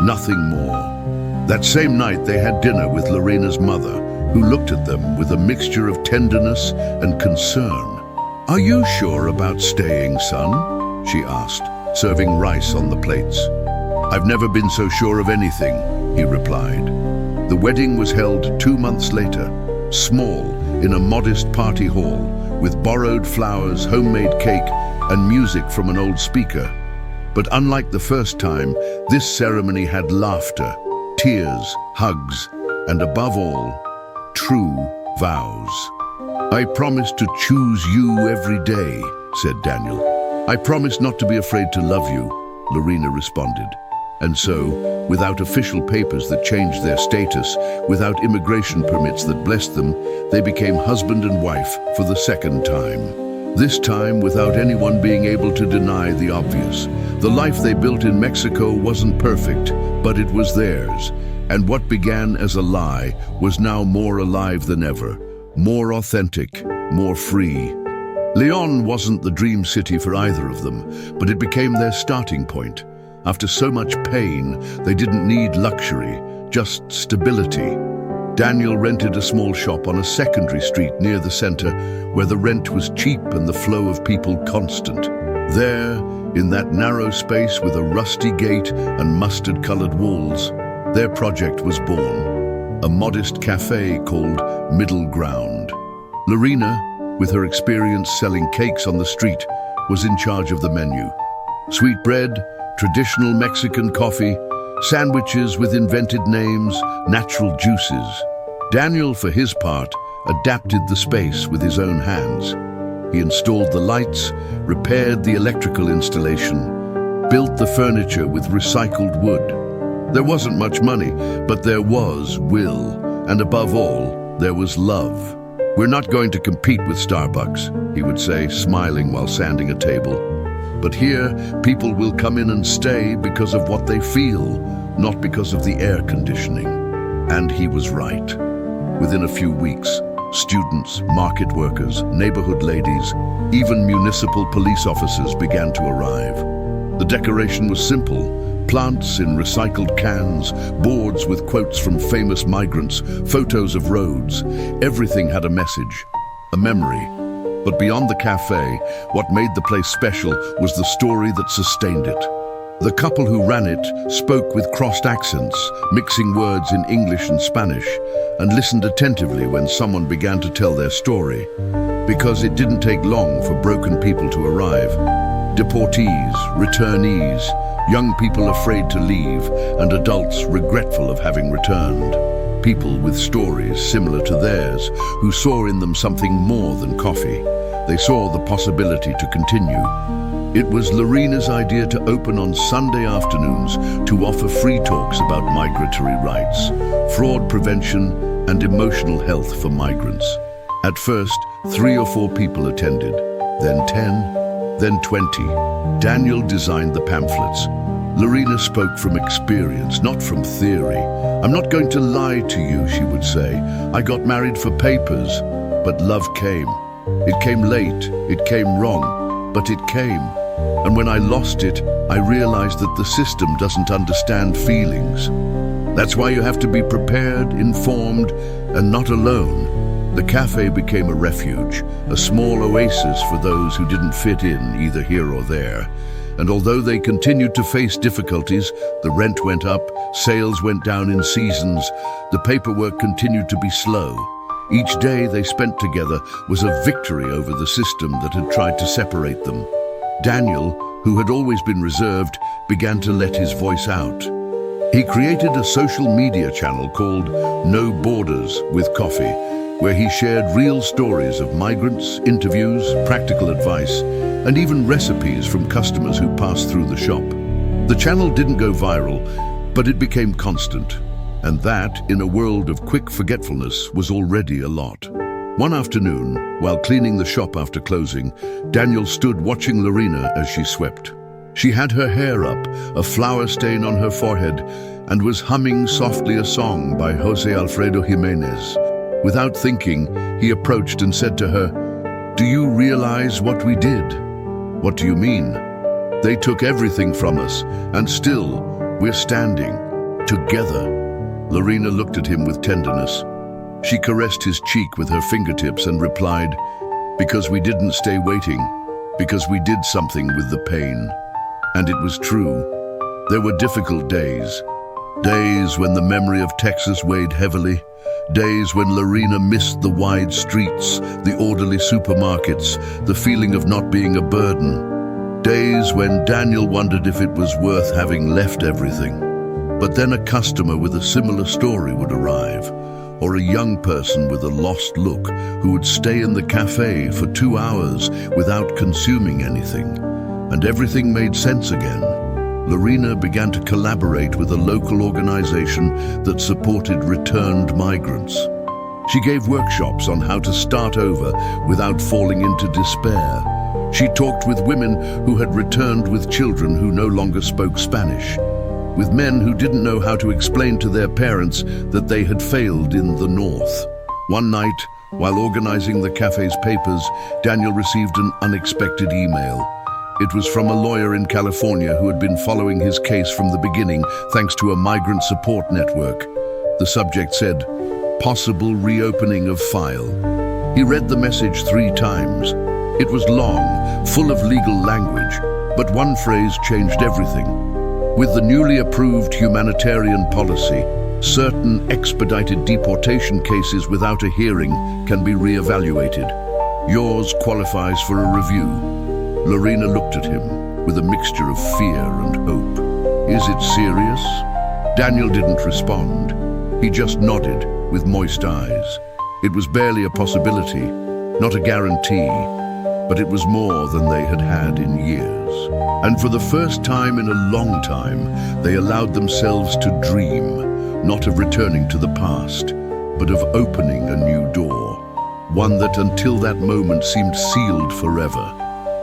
A: nothing more. That same night they had dinner with Lorena's mother, who looked at them with a mixture of tenderness and concern. "Are you sure about staying, son?" she asked, serving rice on the plates. "I've never been so sure of anything," he replied. The wedding was held 2 months later, small, in a modest party hall, with borrowed flowers, homemade cake, and music from an old speaker. But unlike the first time, this ceremony had laughter, tears, hugs, and above all, true vows. "I promise to choose you every day," said Daniel. "I promise not to be afraid to love you," Lorena responded. And so, without official papers that changed their status, without immigration permits that blessed them, they became husband and wife for the second time. This time without anyone being able to deny the obvious. The life they built in Mexico wasn't perfect, but it was theirs. And what began as a lie was now more alive than ever, more authentic, more free. Leon wasn't the dream city for either of them, but it became their starting point. After so much pain, they didn't need luxury, just stability. Daniel rented a small shop on a secondary street near the center, where the rent was cheap and the flow of people constant. There, in that narrow space with a rusty gate and mustard-colored walls, their project was born, a modest cafe called Middle Ground. Lorena, with her experience selling cakes on the street, was in charge of the menu. Sweet bread, traditional Mexican coffee, sandwiches with invented names, natural juices. Daniel, for his part, adapted the space with his own hands. He installed the lights, repaired the electrical installation, built the furniture with recycled wood. There wasn't much money, but there was will, and above all, there was love. "We're not going to compete with Starbucks," he would say, smiling while sanding a table. "But here, people will come in and stay because of what they feel, not because of the air conditioning." And he was right. Within a few weeks, students, market workers, neighborhood ladies, even municipal police officers began to arrive. The decoration was simple: plants in recycled cans, boards with quotes from famous migrants, photos of roads. Everything had a message, a memory. But beyond the cafe, what made the place special was the story that sustained it. The couple who ran it spoke with crossed accents, mixing words in English and Spanish, and listened attentively when someone began to tell their story. Because it didn't take long for broken people to arrive. Deportees, returnees, young people afraid to leave, and adults regretful of having returned. People with stories similar to theirs, who saw in them something more than coffee. They saw the possibility to continue. It was Lorena's idea to open on Sunday afternoons to offer free talks about migratory rights, fraud prevention, and emotional health for migrants. At first, 3 or 4 people attended, then 10, then 20. Daniel designed the pamphlets. Lorena spoke from experience, not from theory. "I'm not going to lie to you," she would say. "I got married for papers, but love came. It came late, it came wrong, but it came. And when I lost it, I realized that the system doesn't understand feelings. That's why you have to be prepared, informed, and not alone." The cafe became a refuge, a small oasis for those who didn't fit in either here or there. And although they continued to face difficulties, the rent went up, sales went down in seasons, the paperwork continued to be slow. Each day they spent together was a victory over the system that had tried to separate them. Daniel, who had always been reserved, began to let his voice out. He created a social media channel called No Borders with Coffee, where he shared real stories of migrants, interviews, practical advice, and even recipes from customers who passed through the shop. The channel didn't go viral, but it became constant. And that, in a world of quick forgetfulness, was already a lot. One afternoon, while cleaning the shop after closing, Daniel stood watching Lorena as she swept. She had her hair up, a flower stain on her forehead, and was humming softly a song by José Alfredo Jiménez. Without thinking, he approached and said to her, "Do you realize what we did?" "What do you mean?" "They took everything from us, and still, we're standing, together." Lorena looked at him with tenderness. She caressed his cheek with her fingertips and replied, "Because we didn't stay waiting, because we did something with the pain." And it was true. There were difficult days. Days when the memory of Texas weighed heavily. Days when Lorena missed the wide streets, the orderly supermarkets, the feeling of not being a burden. Days when Daniel wondered if it was worth having left everything. But then a customer with a similar story would arrive, or a young person with a lost look who would stay in the cafe for 2 hours without consuming anything. And everything made sense again. Lorena began to collaborate with a local organization that supported returned migrants. She gave workshops on how to start over without falling into despair. She talked with women who had returned with children who no longer spoke Spanish, with men who didn't know how to explain to their parents that they had failed in the North. One night, while organizing the cafe's papers, Daniel received an unexpected email. It was from a lawyer in California who had been following his case from the beginning, thanks to a migrant support network. The subject said, "Possible reopening of file." He read the message 3 times. It was long, full of legal language, but one phrase changed everything. With the newly approved humanitarian policy, certain expedited deportation cases without a hearing can be re-evaluated. Yours qualifies for a review. Lorena looked at him with a mixture of fear and hope. "Is it serious?" Daniel didn't respond. He just nodded with moist eyes. It was barely a possibility, not a guarantee, but it was more than they had had in years. And for the first time in a long time, they allowed themselves to dream, not of returning to the past, but of opening a new door, one that until that moment seemed sealed forever.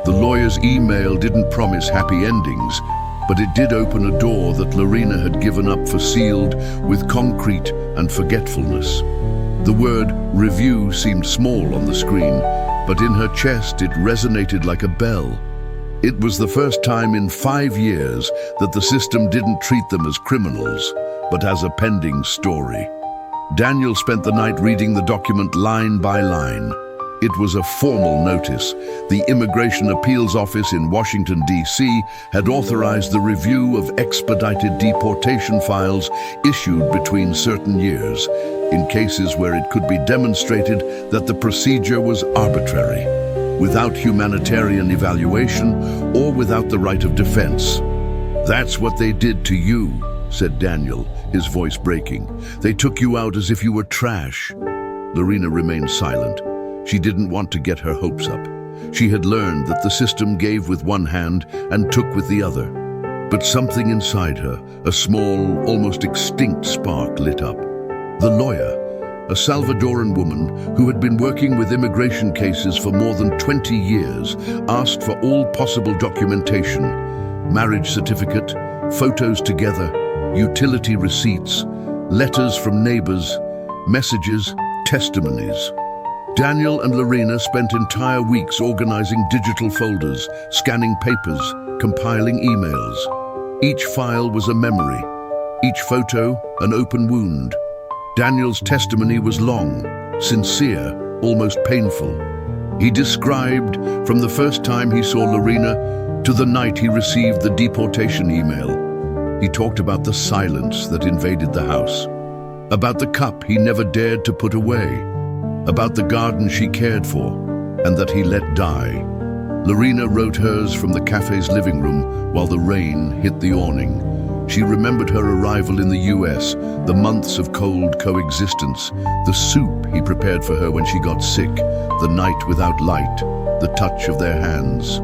A: The lawyer's email didn't promise happy endings, but it did open a door that Lorena had given up for sealed with concrete and forgetfulness. The word review seemed small on the screen, but in her chest it resonated like a bell. It was the first time in 5 years that the system didn't treat them as criminals, but as a pending story. Daniel spent the night reading the document line by line. It was a formal notice. The Immigration Appeals Office in Washington, D.C. had authorized the review of expedited deportation files issued between certain years, in cases where it could be demonstrated that the procedure was arbitrary, without humanitarian evaluation or without the right of defense. "That's what they did to you," said Daniel, his voice breaking. "They took you out as if you were trash." Lorena remained silent. She didn't want to get her hopes up. She had learned that the system gave with one hand and took with the other. But something inside her, a small, almost extinct spark lit up. The lawyer, a Salvadoran woman who had been working with immigration cases for more than 20 years, asked for all possible documentation: marriage certificate, photos together, utility receipts, letters from neighbors, messages, testimonies. Daniel and Lorena spent entire weeks organizing digital folders, scanning papers, compiling emails. Each file was a memory, each photo an open wound. Daniel's testimony was long, sincere, almost painful. He described from the first time he saw Lorena to the night he received the deportation email. He talked about the silence that invaded the house, about the cup he never dared to put away, about the garden she cared for and that he let die. Lorena wrote hers from the cafe's living room while the rain hit the awning. She remembered her arrival in the US, the months of cold coexistence, the soup he prepared for her when she got sick, the night without light, the touch of their hands.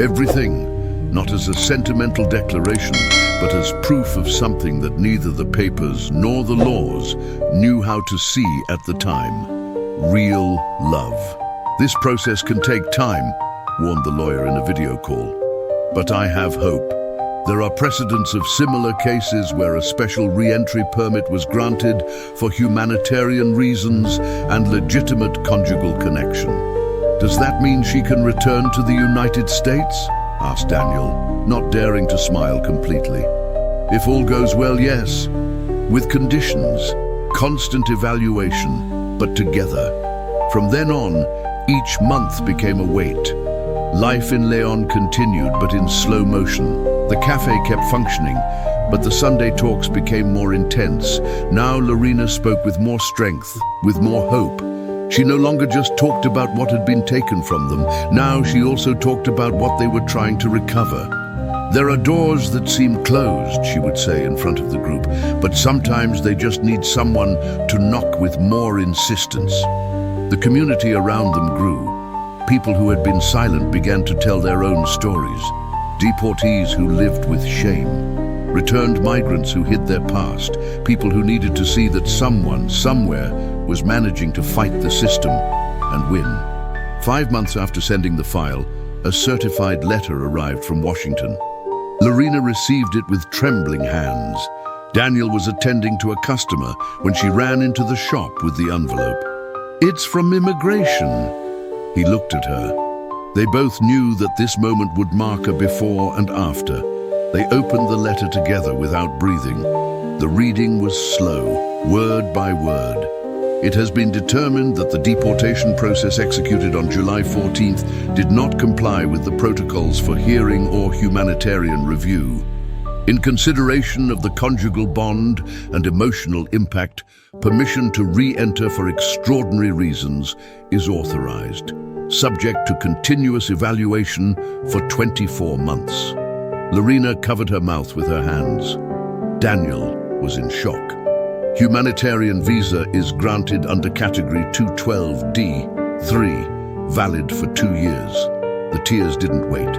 A: Everything, not as a sentimental declaration, but as proof of something that neither the papers nor the laws knew how to see at the time. Real love. This process can take time, warned the lawyer in a video call. But I have hope. There are precedents of similar cases where a special re-entry permit was granted for humanitarian reasons and legitimate conjugal connection. Does that mean she can return to the United States? Asked Daniel, not daring to smile completely. If all goes well, yes. With conditions, constant evaluation, but together. From then on, each month became a wait. Life in Leon continued, but in slow motion. The cafe kept functioning, but the Sunday talks became more intense. Now Lorena spoke with more strength, with more hope. She no longer just talked about what had been taken from them. Now she also talked about what they were trying to recover. There are doors that seem closed, she would say in front of the group, but sometimes they just need someone to knock with more insistence. The community around them grew. People who had been silent began to tell their own stories. Deportees who lived with shame. Returned migrants who hid their past. People who needed to see that someone, somewhere, was managing to fight the system and win. 5 months after sending the file, a certified letter arrived from Washington. Lorena received it with trembling hands. Daniel was attending to a customer when she ran into the shop with the envelope. "It's from immigration." He looked at her. They both knew that this moment would mark a before and after. They opened the letter together without breathing. The reading was slow, word by word. It has been determined that the deportation process executed on July 14th did not comply with the protocols for hearing or humanitarian review. In consideration of the conjugal bond and emotional impact, permission to re-enter for extraordinary reasons is authorized, subject to continuous evaluation for 24 months. Lorena covered her mouth with her hands. Daniel was in shock. Humanitarian visa is granted under Category 212D3, valid for 2 years. The tears didn't wait.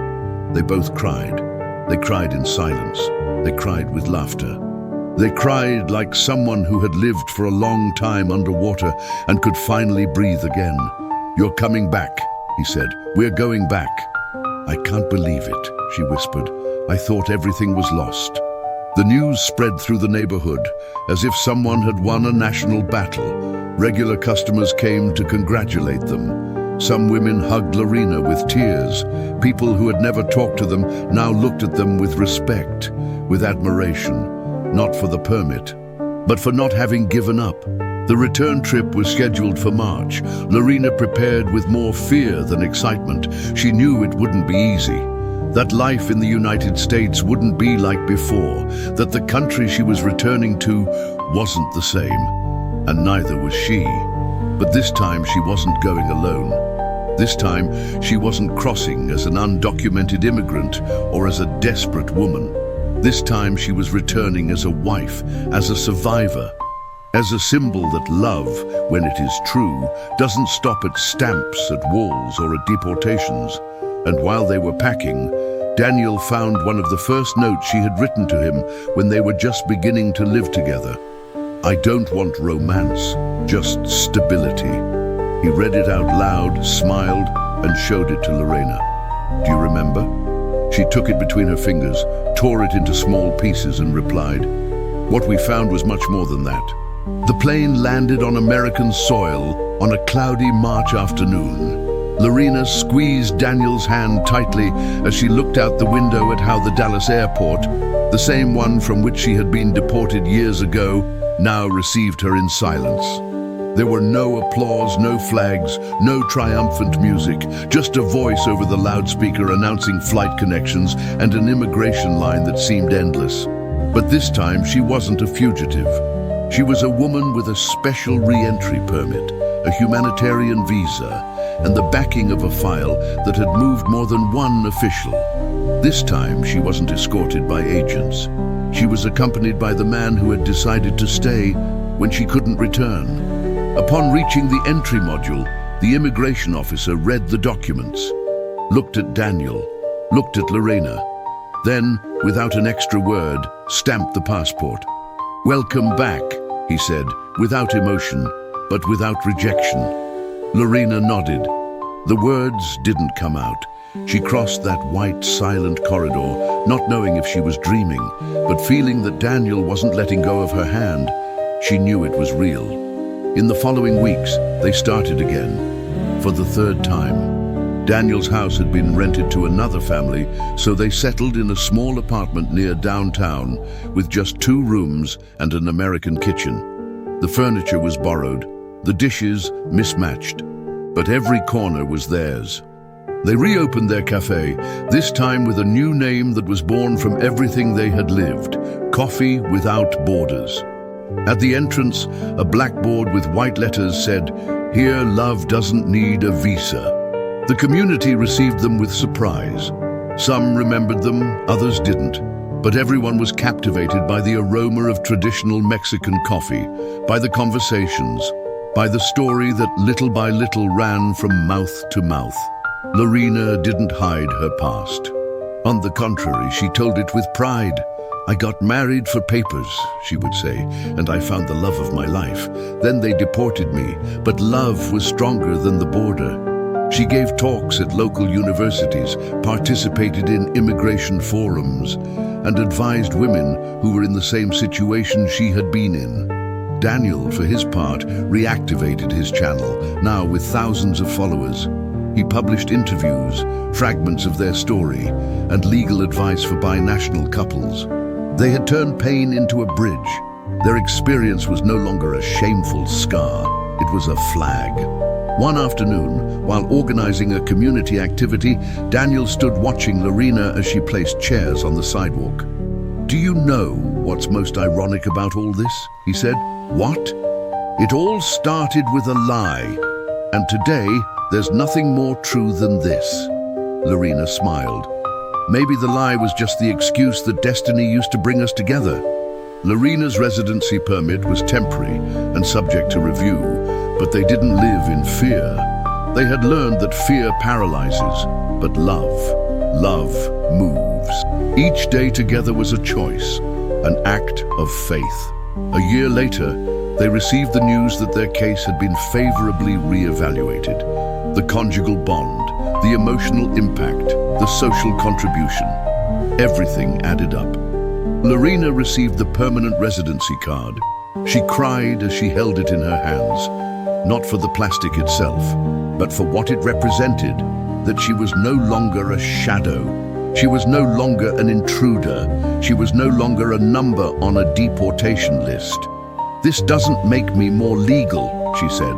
A: They both cried. They cried in silence. They cried with laughter. They cried like someone who had lived for a long time underwater and could finally breathe again. "You're coming back," he said. "We're going back." "I can't believe it," she whispered. "I thought everything was lost." The news spread through the neighborhood as if someone had won a national battle. Regular customers came to congratulate them. Some women hugged Lorena with tears. People who had never talked to them now looked at them with respect, with admiration, not for the permit, but for not having given up. The return trip was scheduled for March. Lorena prepared with more fear than excitement. She knew it wouldn't be easy, that life in the United States wouldn't be like before, that the country she was returning to wasn't the same, and neither was she. But this time she wasn't going alone. This time she wasn't crossing as an undocumented immigrant or as a desperate woman. This time she was returning as a wife, as a survivor, as a symbol that love, when it is true, doesn't stop at stamps, at walls, or at deportations. And while they were packing, Daniel found one of the first notes she had written to him when they were just beginning to live together. "I don't want romance, just stability." He read it out loud, smiled, and showed it to Lorena. "Do you remember?" She took it between her fingers, tore it into small pieces, and replied, "What we found was much more than that." The plane landed on American soil on a cloudy March afternoon. Lorena squeezed Daniel's hand tightly as she looked out the window at how the Dallas airport, the same one from which she had been deported years ago, now received her in silence. There were no applause, no flags, no triumphant music, just a voice over the loudspeaker announcing flight connections and an immigration line that seemed endless. But this time she wasn't a fugitive. She was a woman with a special re-entry permit, a humanitarian visa, and the backing of a file that had moved more than one official. This time, she wasn't escorted by agents. She was accompanied by the man who had decided to stay when she couldn't return. Upon reaching the entry module, the immigration officer read the documents, looked at Daniel, looked at Lorena, then, without an extra word, stamped the passport. "Welcome back," he said, without emotion, but without rejection. Lorena nodded. The words didn't come out. She crossed that white, silent corridor, not knowing if she was dreaming, but feeling that Daniel wasn't letting go of her hand. She knew it was real. In the following weeks, they started again. For the third time. Daniel's house had been rented to another family, so they settled in a small apartment near downtown with just 2 rooms and an American kitchen. The furniture was borrowed, the dishes mismatched, but every corner was theirs. They reopened their cafe, this time with a new name that was born from everything they had lived: Coffee Without Borders. At the entrance, a blackboard with white letters said, "Here love doesn't need a visa." The community received them with surprise. Some remembered them, others didn't. But everyone was captivated by the aroma of traditional Mexican coffee, by the conversations, by the story that little by little ran from mouth to mouth. Lorena didn't hide her past. On the contrary, she told it with pride. "I got married for papers," she would say, "and I found the love of my life. Then they deported me, but love was stronger than the border." She gave talks at local universities, participated in immigration forums, and advised women who were in the same situation she had been in. Daniel, for his part, reactivated his channel, now with thousands of followers. He published interviews, fragments of their story, and legal advice for binational couples. They had turned pain into a bridge. Their experience was no longer a shameful scar, it was a flag. One afternoon, while organizing a community activity, Daniel stood watching Lorena as she placed chairs on the sidewalk. "Do you know what's most ironic about all this?" he said. "What? It all started with a lie. And today, there's nothing more true than this." Lorena smiled. Maybe the lie was just the excuse that destiny used to bring us together. Lorena's residency permit was temporary and subject to review, but they didn't live in fear. They had learned that fear paralyzes, but love moves. Each day together was a choice, an act of faith. A year later, they received the news that their case had been favorably re-evaluated. The conjugal bond, the emotional impact, the social contribution. Everything added up. Lorena received the permanent residency card. She cried as she held it in her hands, not for the plastic itself, but for what it represented, that she was no longer a shadow. She was no longer an intruder. She was no longer a number on a deportation list. "This doesn't make me more legal," she said.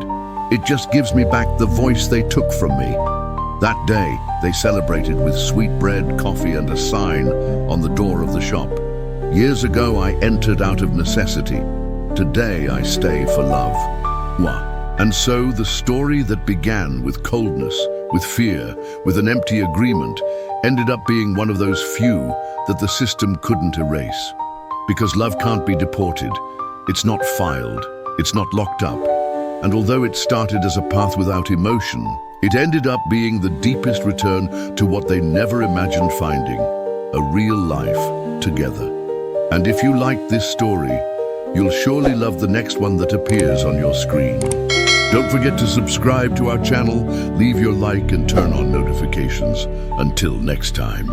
A: "It just gives me back the voice they took from me." That day, they celebrated with sweetbread, coffee, and a sign on the door of the shop. "Years ago, I entered out of necessity. Today, I stay for love." And so the story that began with coldness, with fear, with an empty agreement, ended up being one of those few that the system couldn't erase. Because love can't be deported. It's not filed. It's not locked up. And although it started as a path without emotion, it ended up being the deepest return to what they never imagined finding, a real life together. And if you like this story, you'll surely love the next one that appears on your screen. Don't forget to subscribe to our channel, leave your like, and turn on notifications. Until next time.